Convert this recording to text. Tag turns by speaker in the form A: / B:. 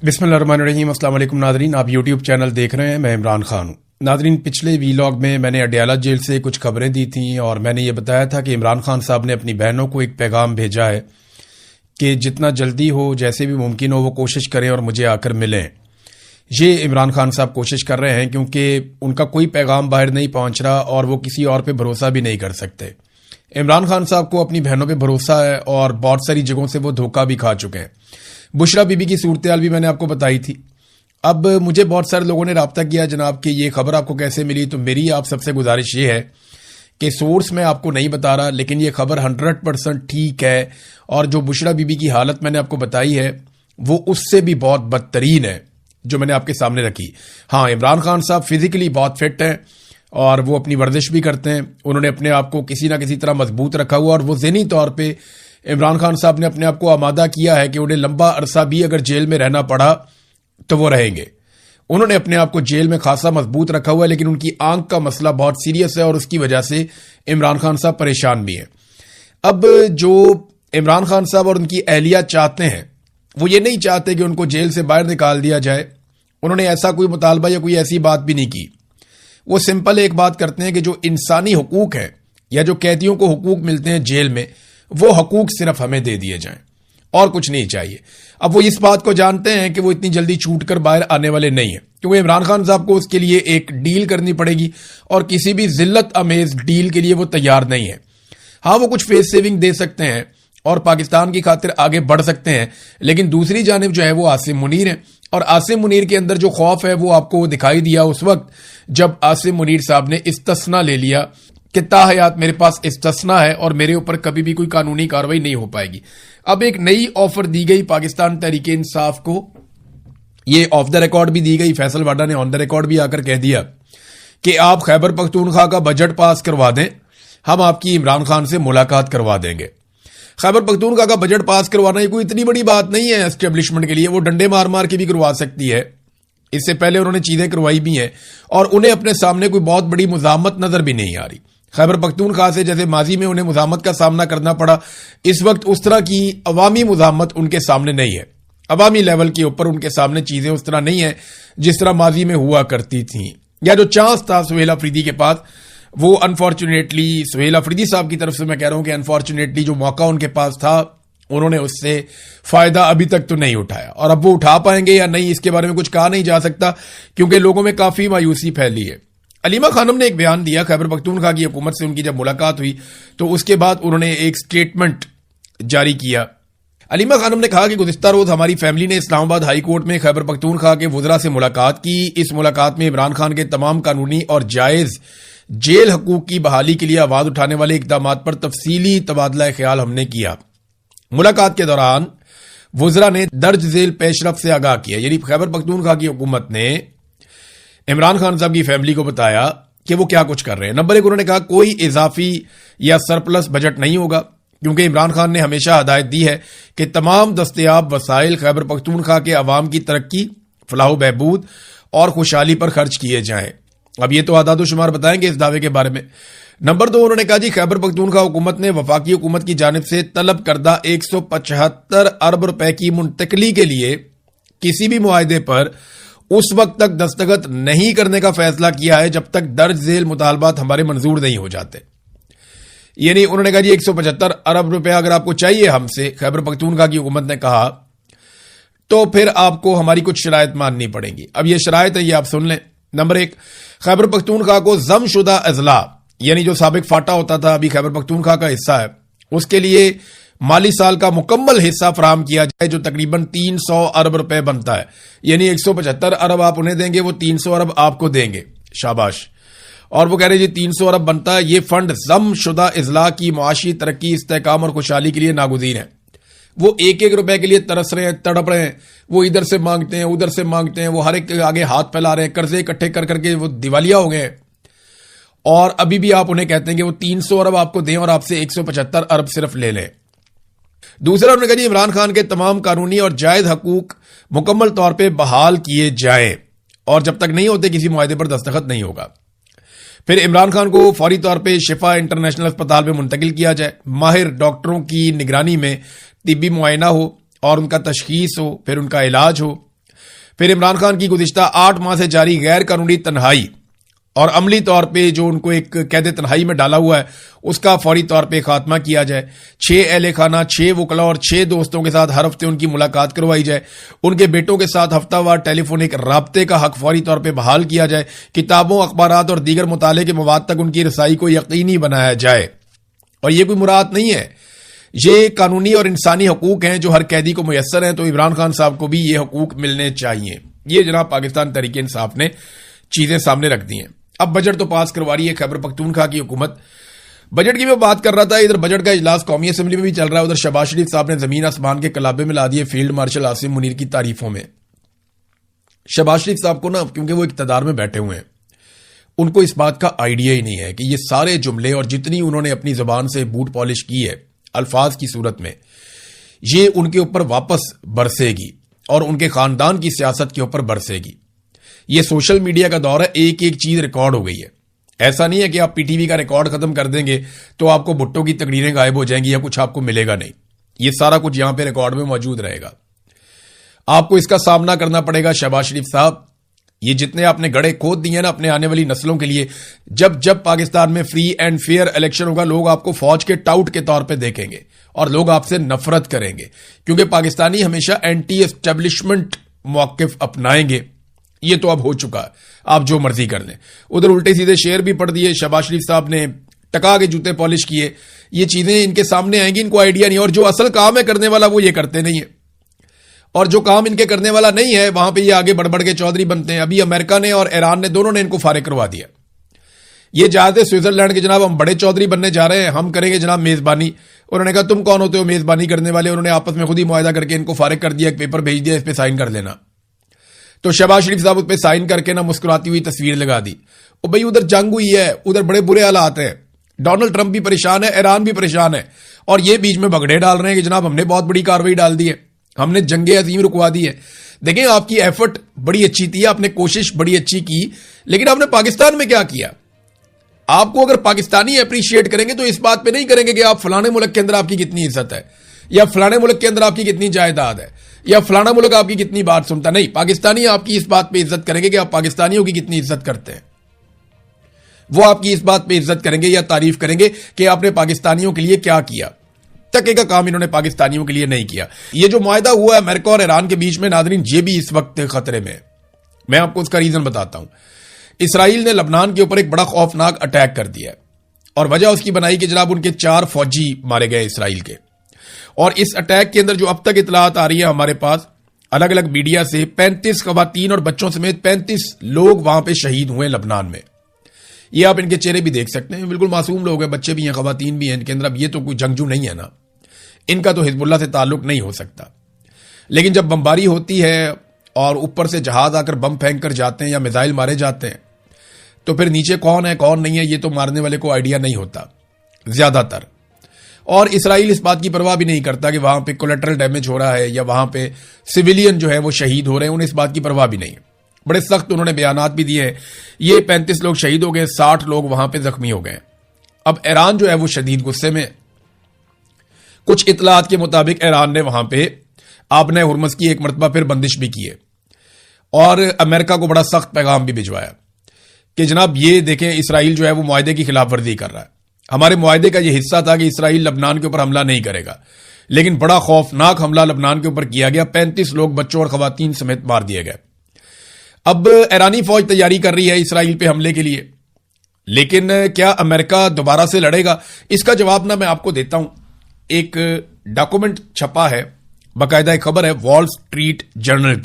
A: बिस्मिल्लाहिर्रहमानिर्रहीम। अस्सलाम वालेकुम नाज़रीन, आप यूट्यूब चैनल देख रहे हैं। मैं इमरान खान हूँ। नाज़रीन, पिछले वीलॉग में मैंने अडयाला जेल से कुछ खबरें दी थी और मैंने ये बताया था कि इमरान खान साहब ने अपनी बहनों को एक पैगाम भेजा है कि जितना जल्दी हो, जैसे भी मुमकिन हो, वो कोशिश करें और मुझे आकर मिलें। ये इमरान खान साहब कोशिश कर रहे हैं क्योंकि उनका कोई पैगाम बाहर नहीं पहुंच रहा और वो किसी और पे भरोसा भी नहीं कर सकते। इमरान खान साहब को अपनी बहनों पे भरोसा है और बहुत सारी जगहों से वो धोखा भी खा चुके हैं। बुशरा बीबी की सूरत हाल भी मैंने आपको बताई थी। अब मुझे बहुत सारे लोगों ने राब्ता किया, जनाब कि ये खबर आपको कैसे मिली। तो मेरी आप सबसे गुजारिश ये है कि सोर्स मैं आपको नहीं बता रहा, लेकिन ये खबर 100% ठीक है और जो बुशरा बीबी की हालत मैंने आपको बताई है वो उससे भी बहुत बदतरीन है जो मैंने आपके सामने रखी। हाँ, इमरान खान साहब फिजिकली बहुत फिट हैं और वो अपनी वर्जिश भी करते हैं। उन्होंने अपने आप को किसी ना किसी तरह मजबूत रखा हुआ और वो ज़हनी तौर पे इमरान खान साहब ने अपने आप को आमादा किया है कि उन्हें लंबा अरसा भी अगर जेल में रहना पड़ा तो वो रहेंगे। उन्होंने अपने आप को जेल में खासा मजबूत रखा हुआ है, लेकिन उनकी आंख का मसला बहुत सीरियस है और उसकी वजह से इमरान खान साहब परेशान भी हैं। अब जो इमरान खान साहब और उनकी अहलिया चाहते हैं, वो ये नहीं चाहते कि उनको जेल से बाहर निकाल दिया जाए। उन्होंने ऐसा कोई मुतालबा या कोई ऐसी बात भी नहीं की। वो सिंपल एक बात करते हैं कि जो इंसानी हुकूक है या जो कैदियों को हुकूक मिलते हैं जेल में, वो हकूक सिर्फ हमें दे दिए जाएं और कुछ नहीं चाहिए। अब वो इस बात को जानते हैं कि वो इतनी जल्दी छूट कर बाहर आने वाले नहीं है, क्योंकि इमरान खान साहब को उसके लिए एक डील करनी पड़ेगी और किसी भी जिल्लत अमेज डील के लिए वो तैयार नहीं है। हाँ, वो कुछ फेस सेविंग दे सकते हैं और पाकिस्तान की खातिर आगे बढ़ सकते हैं, लेकिन दूसरी जानिब जो है वो आसिम मुनीर है और आसिम मुनीर के अंदर जो खौफ है वो आपको दिखाई दिया उस वक्त जब आसिम मुनीर साहब ने इस्तिस्ना ले लिया कि ताहयात मेरे पास इस्तिस्ना है और मेरे ऊपर कभी भी कोई कानूनी कार्रवाई नहीं हो पाएगी। अब एक नई ऑफर दी गई पाकिस्तान तहरीक इंसाफ को, ये ऑफ द रिकॉर्ड भी दी गई। फैसल वाडा ने ऑन द रिकॉर्ड भी आकर कह दिया कि आप खैबर पख्तूनख्वा का बजट पास करवा दें, हम आपकी इमरान खान से मुलाकात करवा देंगे। खैबर पख्तूनख्वा का बजट पास करवाना ये कोई इतनी बड़ी बात नहीं है एस्टेब्लिशमेंट के लिए, वो डंडे मार मार के भी करवा सकती है। इससे पहले उन्होंने चीजें करवाई भी हैं और उन्हें अपने सामने कोई बहुत बड़ी मुजामत नजर भी नहीं आ रही। खैबर पख्तूनख्वा से जैसे माजी में उन्हें मुजामत का सामना करना पड़ा, इस वक्त उस तरह की अवामी मुजामत उनके सामने नहीं है। अवामी लेवल के ऊपर उनके सामने चीजें उस तरह नहीं है जिस तरह माजी में हुआ करती थी, या जो चांस था सुहेल अफरीदी के पास, वो अनफॉर्चुनेटली सुहेल अफरीदी साहब की तरफ से मैं कह रहा हूं कि अनफॉर्चुनेटली जो मौका उनके पास था उन्होंने उससे फायदा अभी तक तो नहीं उठाया। और अब वो उठा पाएंगे या नहीं इसके बारे में कुछ कहा नहीं जा सकता, क्योंकि लोगों में काफी मायूसी फैली है। अलीमा खानम ने एक बयान दिया खैबर पख्तूनख्वा की हुकूमत से उनकी जब मुलाकात हुई तो उसके बाद उन्होंने एक स्टेटमेंट जारी किया। अलीमा खानम ने कहा कि गुज़िश्ता रोज हमारी फैमिली ने इस्लामाबाद हाई कोर्ट में खैबर पख्तूनख्वा के वुज़रा से मुलाकात की। इस मुलाकात में इमरान खान के तमाम कानूनी और जायज जेल हकूक की बहाली के लिए आवाज उठाने वाले इकदाम पर तफसीली तबादला ख्याल हमने किया। मुलाकात के दौरान वुज़रा ने दर्ज झेल पेशरफ से आगाह किया, यानी खैबर पख्तूनख्वा की हुकूमत ने इमरान खान साहब की फैमिली को बताया कि वो क्या कुछ कर रहे हैं। नंबर एक, उन्होंने कहा कोई इजाफी या सरप्लस बजट नहीं होगा, क्योंकि इमरान खान ने हमेशा हदायत दी है कि तमाम दस्तयाब वसाइल खैबर पख्तूनख्वा के अवाम की तरक्की, फलाह बहबूद और खुशहाली पर खर्च किए जाएं। अब ये तो आदाद शुमार बताएंगे इस दावे के बारे में। नंबर दो, उन्होंने कहा जी खैबर पख्तूनख्वा हुकूमत ने वफाकी हुकूमत की जानिब से तलब करदा 175 अरब रुपए की मुंतकली के लिए किसी भी मुआहदे पर उस वक्त तक दस्तखत नहीं करने का फैसला किया है जब तक दर्ज झेल मुतालबात हमारे मंजूर नहीं हो जाते। यानी उन्होंने कहा जी 175 अरब रुपया अगर आपको चाहिए हमसे, खैबर पख्तूनख्वा की हुकूमत ने कहा, तो फिर आपको हमारी कुछ शराइत माननी पड़ेंगी। अब ये शराइत है, ये आप सुन लें। नंबर एक, खैबर पख्तूनख्वा को जमशुदा अजला, यानी जो साबिक फाटा होता था अभी खैबर पख्तूनख्वा का हिस्सा है, उसके लिए माली साल का मुकम्मल हिस्सा फराहम किया जाए जो तकरीबन 300 अरब रुपए बनता है। यानी 175 अरब आप उन्हें देंगे, वो 300 अरब आपको देंगे। शाबाश। और वो कह रहे जी 300 अरब बनता है, ये फंड जमशुदा इजला की मुआशी तरक्की, इस्तेहकाम और खुशहाली के लिए नागुज़ीर है। वो एक एक रुपए के लिए तरस रहे हैं, तड़प रहे हैं। वो इधर से मांगते हैं, उधर से मांगते हैं, वो हर एक के आगे हाथ फैला रहे हैं, कर्जे इकट्ठे कर करके वो दिवालिया हो गए हैं। और अभी भी आप उन्हें कहते हैं कि वो 300 अरब आपको दें और आपसे 175 अरब सिर्फ ले लें। दूसरा, उन्होंने कहा जी इमरान खान के तमाम कानूनी और जायज हकूक मुकम्मल तौर पे बहाल किए जाएं और जब तक नहीं होते किसी मुआहदे पर दस्तखत नहीं होगा। फिर इमरान खान को फौरी तौर पे शिफा इंटरनेशनल अस्पताल में मुंतकिल किया जाए, माहिर डॉक्टरों की निगरानी में तिब्बी मुआयना हो और उनका तशखीस हो, फिर उनका इलाज हो। پھر عمران خان کی گزشتہ 8 ماہ سے جاری غیر قانونی تنہائی اور عملی طور پہ جو ان کو ایک قید تنہائی میں ڈالا ہوا ہے اس کا فوری طور پہ خاتمہ کیا جائے. 6 اہل خانہ، 6 وکلا اور 6 دوستوں کے ساتھ ہر ہفتے ان کی ملاقات کروائی جائے. ان کے بیٹوں کے ساتھ ہفتہ وار ٹیلی فونک رابطے کا حق فوری طور پہ بحال کیا جائے. کتابوں، اخبارات اور دیگر مطالعے کے مواد تک ان کی رسائی کو یقینی بنایا جائے. اور یہ کوئی مراد نہیں ہے، یہ قانونی اور انسانی حقوق ہیں جو ہر قیدی کو میسر ہیں، تو عمران خان صاحب کو بھی یہ حقوق ملنے چاہیے. یہ جناب پاکستان تحریک انصاف نے چیزیں سامنے رکھ دی ہیں. اب بجٹ تو پاس کروا رہی ہے خیبر پختونخوا کی حکومت. بجٹ کی میں بات کر رہا تھا، ادھر بجٹ کا اجلاس قومی اسمبلی میں بھی چل رہا ہے، ادھر شہباز شریف صاحب نے زمین آسمان کے کلابے میں لا دیے فیلڈ مارشل عاصم منیر کی تعریفوں میں. شہباز شریف صاحب کو نا، کیونکہ وہ اقتدار میں بیٹھے ہوئے ہیں، ان کو اس بات کا آئیڈیا ہی نہیں ہے کہ یہ سارے جملے اور جتنی انہوں نے اپنی زبان سے بوٹ پالش کی ہے الفاظ کی صورت میں، یہ ان کے اوپر واپس برسے گی اور ان کے خاندان کی سیاست کے اوپر برسے گی. یہ سوشل میڈیا کا دور ہے، ایک ایک چیز ریکارڈ ہو گئی ہے. ایسا نہیں ہے کہ آپ پی ٹی وی کا ریکارڈ ختم کر دیں گے تو آپ کو بھٹو کی تقریریں غائب ہو جائیں گی یا کچھ آپ کو ملے گا. نہیں، یہ سارا کچھ یہاں پہ ریکارڈ میں موجود رہے گا. آپ کو اس کا سامنا کرنا پڑے گا. شہباز شریف صاحب، یہ جتنے آپ نے گڑھے کھود دیے نا اپنے آنے والی نسلوں کے لیے، جب پاکستان میں فری اینڈ فیئر الیکشن ہوگا، لوگ آپ کو فوج کے ٹاؤٹ کے طور پہ دیکھیں گے اور لوگ آپ سے نفرت کریں گے، کیونکہ پاکستانی ہمیشہ اینٹی اسٹیبلشمنٹ موقف اپنائیں گے. یہ تو اب ہو چکا ہے، آپ جو مرضی کر لیں. ادھر الٹے سیدھے شعر بھی پڑھ دیے شہباز شریف صاحب نے، ٹکا کے جوتے پالش کیے. یہ چیزیں ان کے سامنے آئیں گی، ان کو آئیڈیا نہیں، اور جو اصل کام ہے کرنے والا وہ یہ کرتے نہیں ہے، اور جو کام ان کے کرنے والا نہیں ہے وہاں پہ یہ آگے بڑھ بڑھ کے چودھری بنتے ہیں. ابھی امریکہ نے اور ایران نے دونوں نے ان کو فارغ کروا دیا. یہ جاتے سوئٹزرلینڈ کے جناب ہم بڑے چودھری بننے جا رہے ہیں، ہم کریں گے جناب میزبانی. انہوں نے کہا تم کون ہوتے ہو میزبانی کرنے والے؟ انہوں نے آپس میں خود ہی معاہدہ کر کے ان کو فارغ کر دیا، ایک پیپر بھیج دیا، اس پہ سائن کر لینا. تو شہباز شریف صاحب اس پہ سائن کر کے نا مسکراتی ہوئی تصویر لگا دی. اور بھائی ادھر جنگ ہوئی ہے، ادھر بڑے برے حالات ہیں، ڈونلڈ ٹرمپ بھی پریشان ہے، ایران بھی پریشان ہے، اور یہ بیچ میں بگڑے ڈال رہے ہیں کہ جناب ہم نے بہت بڑی کاروائی ڈال دی ہے، ہم نے جنگ عظیم رکوا دی ہے. دیکھیں آپ کی ایفرٹ بڑی اچھی تھی، آپ نے کوشش بڑی اچھی کی، لیکن آپ نے پاکستان میں کیا کیا؟ آپ کو اگر پاکستانی اپریشیٹ کریں گے تو اس بات پہ نہیں کریں گے کہ آپ فلانے ملک کے اندر آپ کی کتنی عزت ہے، یا فلانے ملک کے اندر آپ کی کتنی جائیداد ہے، یا فلانا ملک آپ کی کتنی بات سنتا. نہیں، پاکستانی آپ کی اس بات پہ عزت کریں گے کہ آپ پاکستانیوں کی کتنی عزت کرتے ہیں. وہ آپ کی اس بات پہ عزت کریں گے یا تعریف کریں گے کہ آپ نے پاکستانیوں کے لیے کیا کیا. ٹکے کا کام انہوں نے پاکستانیوں کے لیے نہیں کیا. یہ جو معاہدہ ہوا ہے امریکہ اور ایران کے بیچ میں، ناظرین یہ بھی اس وقت خطرے میں ہے. میں آپ کو اس کا ریزن بتاتا ہوں. اسرائیل نے لبنان کے اوپر ایک بڑا خوفناک اٹیک کر دیا ہے، اور وجہ اس کی بنائی کہ جناب ان کے 4 فوجی مارے گئے اسرائیل کے. اور اس اٹیک کے اندر جو اب تک اطلاعات آ رہی ہیں ہمارے پاس الگ الگ میڈیا سے، 35 خواتین اور بچوں سمیت 35 لوگ وہاں پہ شہید ہوئے لبنان میں. یہ آپ ان کے چہرے بھی دیکھ سکتے ہیں، بالکل معصوم لوگ ہیں، بچے بھی ہیں، خواتین بھی ہیں ان کے اندر. اب یہ تو کوئی جنگجو نہیں ہے نا، ان کا تو حزب اللہ سے تعلق نہیں ہو سکتا. لیکن جب بمباری ہوتی ہے اور اوپر سے جہاز آ کر بم پھینک کر جاتے ہیں یا میزائل مارے جاتے ہیں، تو پھر نیچے کون ہے کون نہیں ہے یہ تو مارنے والے کو آئیڈیا نہیں ہوتا زیادہ تر. اور اسرائیل اس بات کی پرواہ بھی نہیں کرتا کہ وہاں پہ کولیٹرل ڈیمیج ہو رہا ہے یا وہاں پہ سویلین جو ہے وہ شہید ہو رہے ہیں، انہیں اس بات کی پرواہ بھی نہیں ہے. بڑے سخت انہوں نے بیانات بھی دیے ہیں. یہ 35 لوگ شہید ہو گئے، 60 لوگ وہاں پہ زخمی ہو گئے. اب ایران جو ہے وہ شدید غصے میں. کچھ اطلاعات کے مطابق ایران نے وہاں پہ آبنۂ ہرمز کی ایک مرتبہ پھر بندش بھی کی ہے، اور امریکہ کو بڑا سخت پیغام بھی بھجوایا کہ جناب یہ دیکھیں اسرائیل جو ہے وہ معاہدے کی خلاف ورزی کر رہا ہے. ہمارے معاہدے کا یہ حصہ تھا کہ اسرائیل لبنان کے اوپر حملہ نہیں کرے گا، لیکن بڑا خوفناک حملہ لبنان کے اوپر کیا گیا، 35 لوگ بچوں اور خواتین سمیت مار دیے گئے. اب ایرانی فوج تیاری کر رہی ہے اسرائیل پہ حملے کے لیے، لیکن کیا امریکہ دوبارہ سے لڑے گا؟ اس کا جواب نہ میں آپ کو دیتا ہوں. ایک ڈاکومنٹ چھپا ہے، باقاعدہ ایک خبر ہے وال اسٹریٹ جرنل کی.